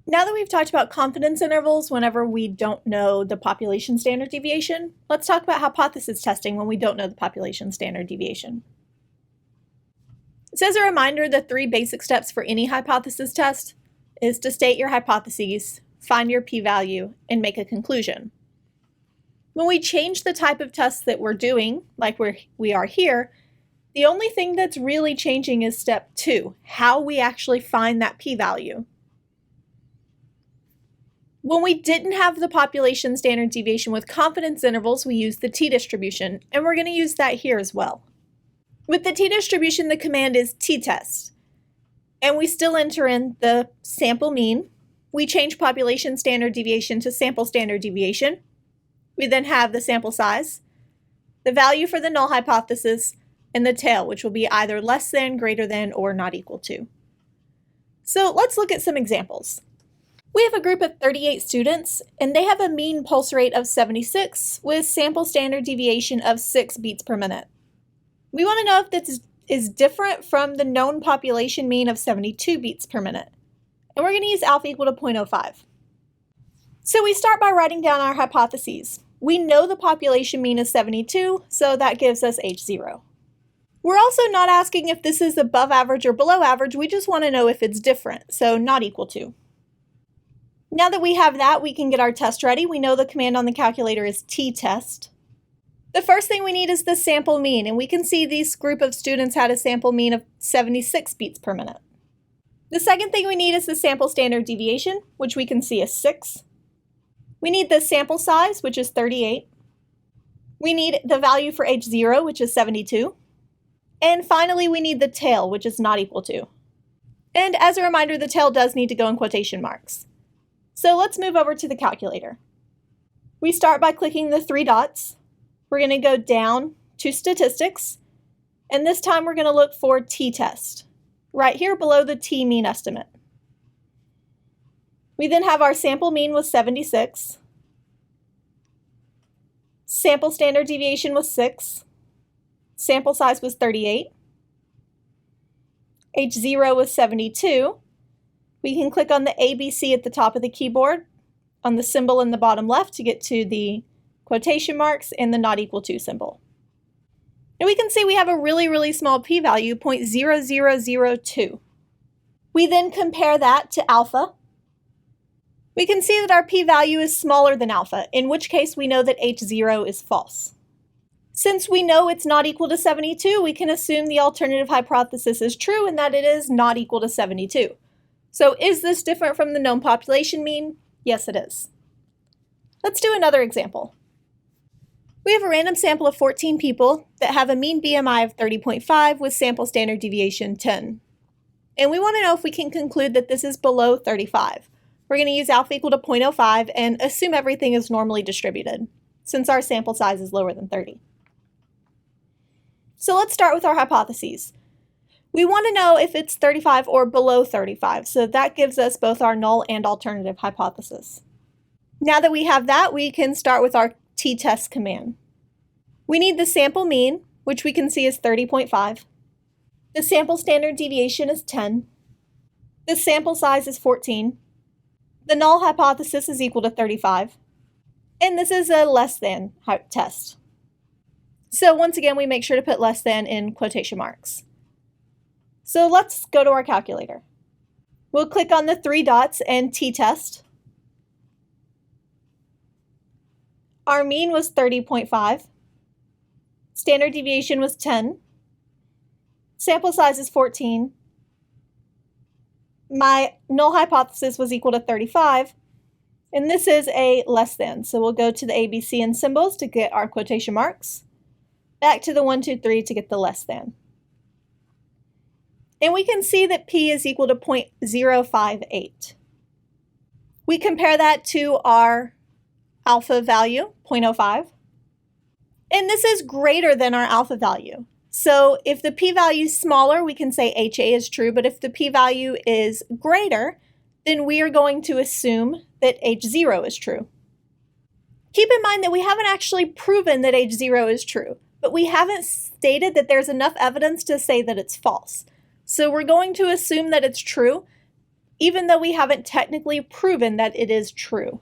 Now that we've talked about confidence intervals whenever we don't know the population standard deviation, let's talk about hypothesis testing when we don't know the population standard deviation. So as a reminder, the 3 basic steps for any hypothesis test is to state your hypotheses, find your p-value, and make a conclusion. When we change the type of test that we're doing, like we are here, the only thing that's really changing is step 2, how we actually find that p-value. When we didn't have the population standard deviation with confidence intervals, we used the t-distribution, and we're going to use that here as well. With the t-distribution, the command is t-test, and we still enter in the sample mean. We change population standard deviation to sample standard deviation. We then have the sample size, the value for the null hypothesis, and the tail, which will be either less than, greater than, or not equal to. So let's look at some examples. We have a group of 38 students, and they have a mean pulse rate of 76 with sample standard deviation of 6 beats per minute. We want to know if this is different from the known population mean of 72 beats per minute. And we're going to use alpha equal to 0.05. So we start by writing down our hypotheses. We know the population mean is 72, so that gives us H0. We're also not asking if this is above average or below average, we just want to know if it's different, so not equal to. Now that we have that, we can get our test ready. We know the command on the calculator is t-test. The first thing we need is the sample mean, and we can see this group of students had a sample mean of 76 beats per minute. The second thing we need is the sample standard deviation, which we can see is 6. We need the sample size, which is 38. We need the value for H0, which is 72. And finally, we need the tail, which is not equal to. And as a reminder, the tail does need to go in quotation marks. So let's move over to the calculator. We start by clicking the 3 dots. We're going to go down to statistics, and this time we're going to look for t-test, right here below the t-mean estimate. We then have our sample mean was 76, sample standard deviation was 6, sample size was 38, H0 was 72. We can click on the ABC at the top of the keyboard, on the symbol in the bottom left to get to the quotation marks and the not equal to symbol. And we can see we have a really small p-value, 0.0002. We then compare that to alpha. We can see that our p-value is smaller than alpha, in which case we know that H0 is false. Since we know it's not equal to 72, we can assume the alternative hypothesis is true and that it is not equal to 72. So is this different from the known population mean? Yes, it is. Let's do another example. We have a random sample of 14 people that have a mean BMI of 30.5 with sample standard deviation 10. And we want to know if we can conclude that this is below 35. We're going to use alpha equal to 0.05 and assume everything is normally distributed, since our sample size is lower than 30. So let's start with our hypotheses. We want to know if it's 35 or below 35, so that gives us both our null and alternative hypothesis. Now that we have that, we can start with our t-test command. We need the sample mean, which we can see is 30.5. The sample standard deviation is 10. The sample size is 14. The null hypothesis is equal to 35. And this is a less than test. So once again, we make sure to put less than in quotation marks. So let's go to our calculator. We'll click on the 3 dots and t-test. Our mean was 30.5. Standard deviation was 10. Sample size is 14. My null hypothesis was equal to 35. And this is a less than. So we'll go to the ABC and symbols to get our quotation marks. Back to the 1, 2, 3 to get the less than. And we can see that P is equal to 0.058. We compare that to our alpha value, 0.05. And this is greater than our alpha value. So if the p-value is smaller, we can say HA is true, but if the p-value is greater, then we are going to assume that H0 is true. Keep in mind that we haven't actually proven that H0 is true, but we haven't stated that there's enough evidence to say that it's false. So we're going to assume that it's true, even though we haven't technically proven that it is true.